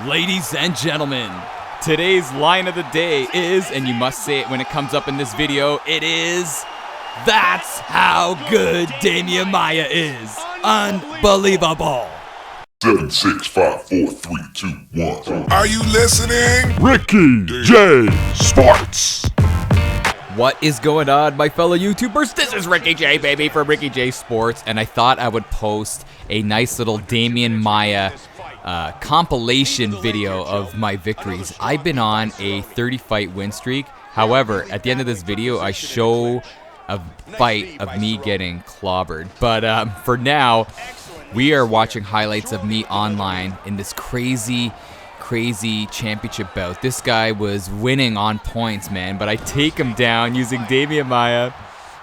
Ladies and gentlemen, today's line of the day is, and you must say it when it comes up in this video, it is, "That's how good Demian Maia is. Unbelievable." 7, 6, 5, 4, 3, 2, 1. Are you listening? Ricky J Sports. What is going on, my fellow YouTubers? This is Ricky J, baby, from Ricky J Sports, and I thought I would post a nice little Demian Maia compilation video of my victories. I've been on a 30-fight win streak. However, at the end of this video, I show a fight of me getting clobbered. But for now, we are watching highlights of me online in this crazy championship bout. This guy was winning on points, man, but I take him down using Demian Maia.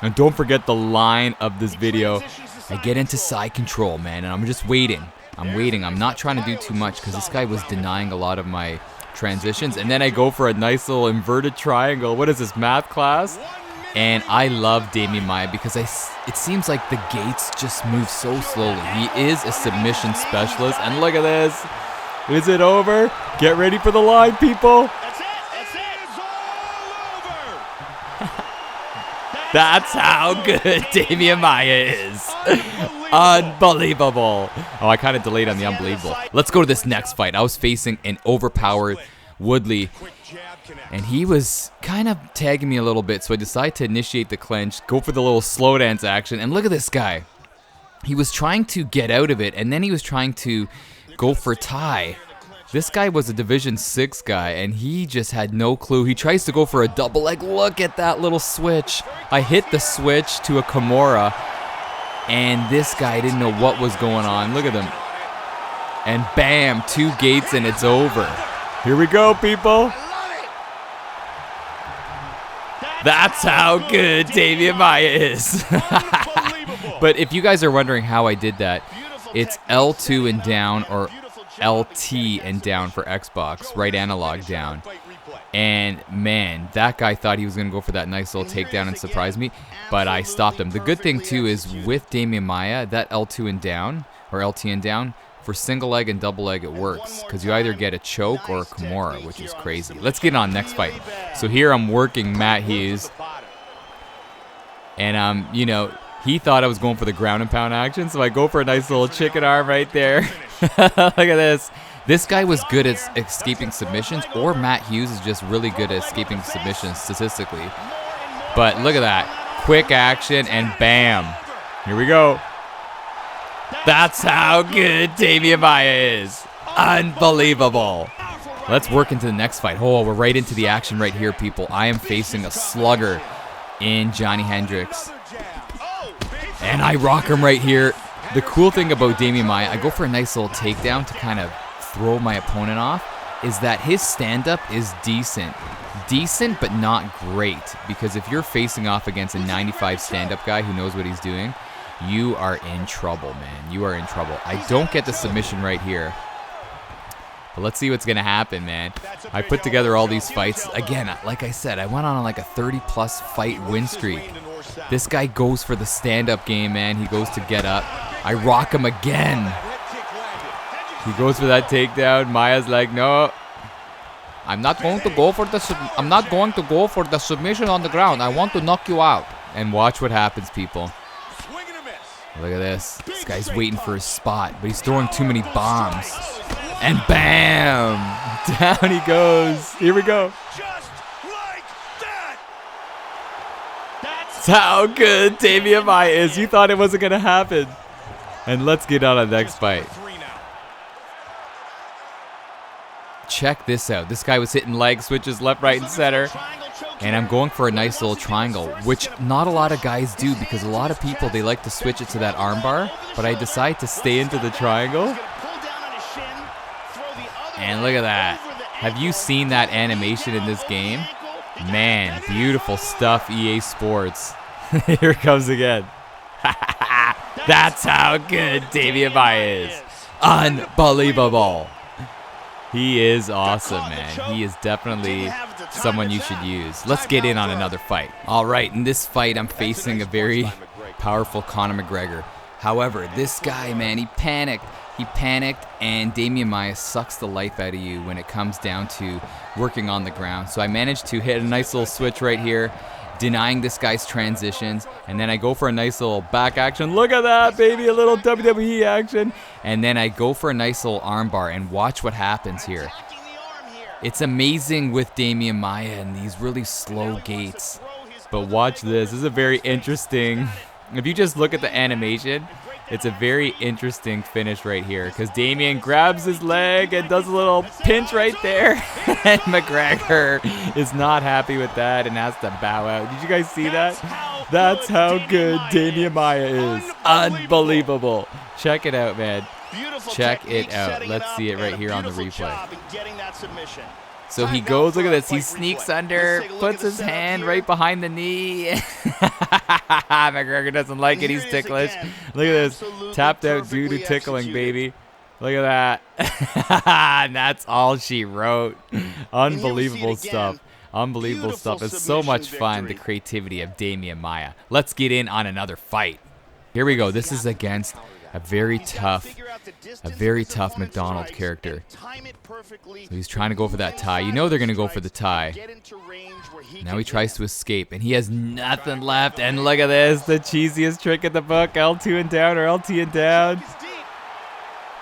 And don't forget the line of this video. I get into side control, man, and I'm just waiting. I'm not trying to do too much because this guy was denying a lot of my transitions. And then I go for a nice little inverted triangle. What is this, math class? And I love Demian Maia because it seems like the gates just move so slowly. He is a submission specialist. And look at this. Is it over? Get ready for the line, people. That's it. It's all over. That's how good Demian Maia is. Unbelievable. Oh, I kind of delayed on the unbelievable. Let's go to this next fight. I was facing an overpowered Woodley, and he was kind of tagging me a little bit, so I decided to initiate the clinch, go for the little slow dance action, and look at this guy. He was trying to get out of it, and then he was trying to go for tie. This guy was a Division 6 guy, and he just had no clue. He tries to go for a double leg. Look at that little switch. I hit the switch to a Kimura, and this guy didn't know what was going on. Look at him. And bam, 2 gates and it's over. Here we go, people. That's how good Demian Maia is. But if you guys are wondering how I did that, it's L2 and down, or LT and down for Xbox, right analog down. And man, that guy thought he was going to go for that nice little takedown and surprise me, but I stopped him. The good thing too is with Demian Maia, that L2 and down, or LT and down, for single leg and double leg it works, because you either get a choke or a Kimura, which is crazy. Let's get on next fight. So here I'm working Matt Hughes, and you know, he thought I was going for the ground and pound action, so I go for a nice little chicken arm right there. Look at this. This guy was good at escaping submissions, or Matt Hughes is just really good at escaping submissions statistically. But look at that. Quick action, and bam. Here we go. That's how good Demian Maia is. Unbelievable. Let's work into the next fight. Oh, we're right into the action right here, people. I am facing a slugger in Johnny Hendricks. And I rock him right here. The cool thing about Demian Maia, I go for a nice little takedown to kind of throw my opponent off, is that his stand-up is decent. Decent, but not great. Because if you're facing off against a 95 stand-up guy who knows what he's doing, you are in trouble, man. You are in trouble. I don't get the submission right here. But let's see what's going to happen, man. I put together all these fights. Again, like I said, I went on like a 30-plus fight win streak. This guy goes for the stand-up game, man. He goes to get up. I rock him again. He goes for that takedown. Maia's like, no, I'm not going to go for the submission on the ground. I want to knock you out. And watch what happens, people. Look at this. This guy's waiting for his spot, but he's throwing too many bombs. And bam! Down he goes. Here we go. Just like that. That's how good Demian Maia is. You thought it wasn't going to happen. And let's get on to the next fight. Check this out. This guy was hitting leg switches left, right, and center. And I'm going for a nice little triangle, which not a lot of guys do, because a lot of people, they like to switch it to that armbar. But I decide to stay into the triangle. And look at that. Have you seen that animation in this game? Man, beautiful stuff, EA Sports. Here it comes again. That's how good Demian Maia is. Unbelievable. He is awesome, man. He is definitely someone you should use. Let's get in on another fight. All right, in this fight, I'm facing a very powerful Conor McGregor. However, this guy, man, he panicked. He panicked, and Demian Maia sucks the life out of you when it comes down to working on the ground. So I managed to hit a nice little switch right here, denying this guy's transitions, and then I go for a nice little back action. Look at that, baby, a little WWE action. And then I go for a nice little armbar, and watch what happens here. It's amazing with Demian Maia and these really slow gates. But watch this. This is a very interesting, if you just look at the animation, it's a very interesting finish right here, because Demian grabs his leg and does a little pinch right there, and McGregor is not happy with that and has to bow out. Did you guys see that? That's how good Demian Maia is. Unbelievable. Check it out, man. Check it out. Let's see it right here on the replay. So he goes, look at this, he sneaks under, puts his hand right behind the knee. McGregor doesn't like it, he's ticklish. Look at this, tapped out due to tickling, baby. Look at that. And that's all she wrote. Unbelievable stuff. Unbelievable stuff. It's so much fun, the creativity of Demian Maia. Let's get in on another fight. Here we go. This is against a very tough McDonald character. So he's trying to go for that tie. You know they're going to go for the tie. Now he tries to escape, and he has nothing left. And look at this, the cheesiest trick in the book. L2 and down, or LT and down.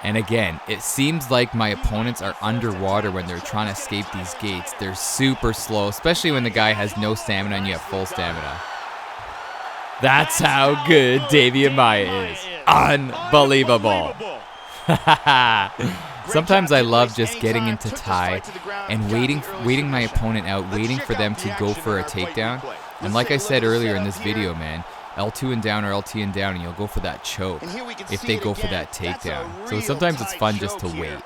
And again, it seems like my opponents are underwater when they're trying to escape these gates. They're super slow, especially when the guy has no stamina and you have full stamina. That's how good Demian Maia is. Unbelievable. Sometimes I love just getting into tie and waiting my opponent out, waiting for them to go for a takedown. And like I said earlier in this video, man, L2 and down or LT and down, and you'll go for that choke if they go for that takedown. So sometimes it's fun just to wait.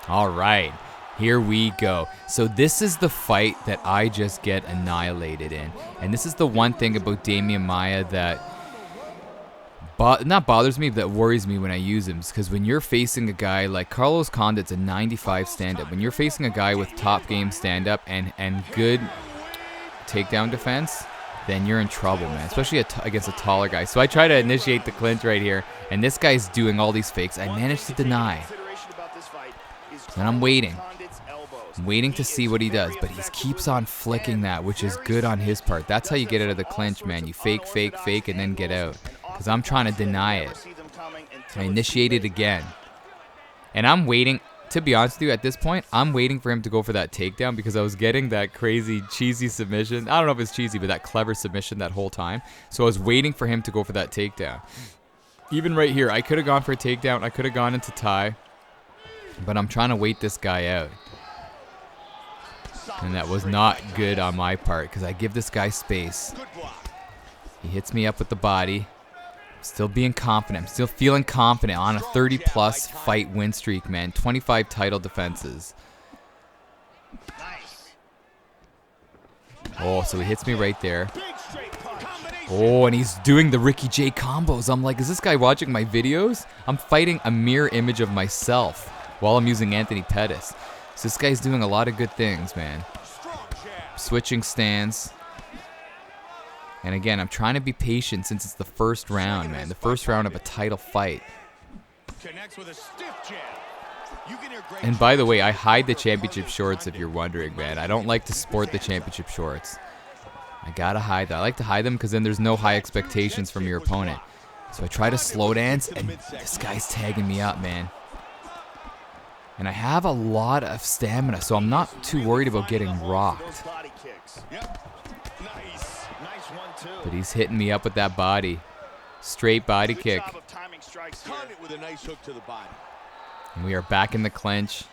All right. Here we go. So this is the fight that I just get annihilated in. And this is the one thing about Demian Maia that not bothers me, but that worries me when I use him. Because when you're facing a guy like Carlos Condit's a 95 stand-up. When you're facing a guy with top game stand-up and good takedown defense, then you're in trouble, man. Especially against a taller guy. So I try to initiate the clinch right here. And this guy's doing all these fakes. I managed to deny. And I'm waiting. I'm waiting to see what he does, but he keeps on flicking that, which is good on his part. That's how you get out of the clinch, man. You fake, fake, fake, and then get out. Because I'm trying to deny it. I initiate it again. And I'm waiting, to be honest with you, at this point, I'm waiting for him to go for that takedown because I was getting that crazy, cheesy submission. I don't know if it's cheesy, but that clever submission that whole time. So I was waiting for him to go for that takedown. Even right here, I could have gone for a takedown. I could have gone into tie. But I'm trying to wait this guy out. And that was not good on my part because I give this guy space. He hits me up with the body. Still being confident. I'm still feeling confident on a 30-plus fight win streak, man. 25 title defenses. Oh, so he hits me right there. Oh, and he's doing the Ricky J combos. I'm like, is this guy watching my videos? I'm fighting a mirror image of myself while I'm using Anthony Pettis. So this guy's doing a lot of good things, man. Switching stands. And again, I'm trying to be patient since it's the first round, man. The first round of a title fight. And by the way, I hide the championship shorts if you're wondering, man. I don't like to sport the championship shorts. I gotta hide that. I like to hide them because then there's no high expectations from your opponent. So I try to slow dance, and this guy's tagging me up, man. And I have a lot of stamina, so I'm not too worried about getting rocked. But he's hitting me up with that body. Straight body kick. And we are back in the clinch.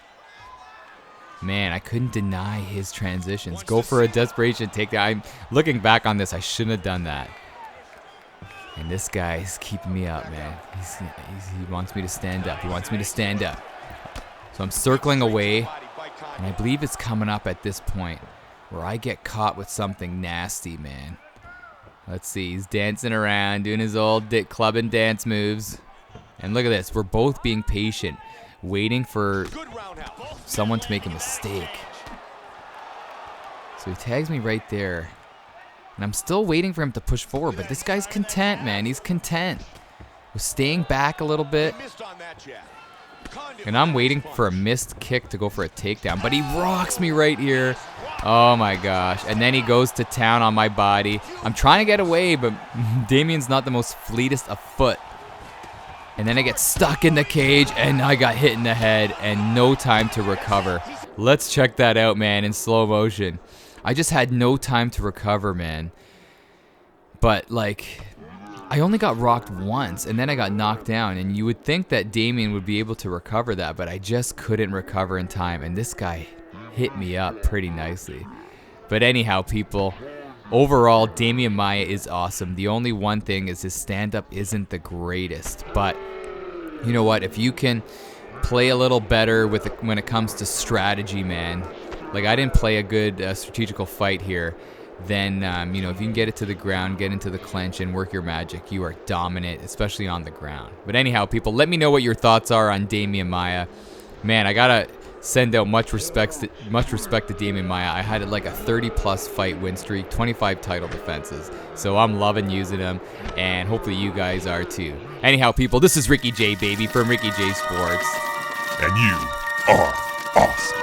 Man, I couldn't deny his transitions. Go for a desperation takedown. I'm looking back on this, I shouldn't have done that. And this guy is keeping me up, man. He wants me to stand up. He wants me to stand up. So I'm circling away, and I believe it's coming up at this point where I get caught with something nasty, man. Let's see, he's dancing around, doing his old club and dance moves. And look at this, we're both being patient, waiting for someone to make a mistake. So he tags me right there. And I'm still waiting for him to push forward, but this guy's content, man. He's content with staying back a little bit. And I'm waiting for a missed kick to go for a takedown, but he rocks me right here. Oh my gosh. And then he goes to town on my body. I'm trying to get away, but Damian's not the most fleetest of foot. And then I get stuck in the cage, and I got hit in the head, and no time to recover. Let's check that out, man, in slow motion. I just had no time to recover, man. But, like, I only got rocked once, and then I got knocked down, and you would think that Damian would be able to recover that, but I just couldn't recover in time, and this guy hit me up pretty nicely. But anyhow, people, overall, Demian Maia is awesome. The only one thing is his stand-up isn't the greatest, but you know what? If you can play a little better with when it comes to strategy, man, like I didn't play a good strategical fight here, then you know, if you can get it to the ground, get into the clinch, and work your magic, you are dominant, especially on the ground. But anyhow, people, let me know what your thoughts are on Demian Maia. Man, I gotta send out much respect to Demian Maia. I had like a 30+ fight win streak, 25 title defenses. So I'm loving using him, and hopefully you guys are too. Anyhow, people, this is Ricky J, baby, from Ricky J Sports. And you are awesome.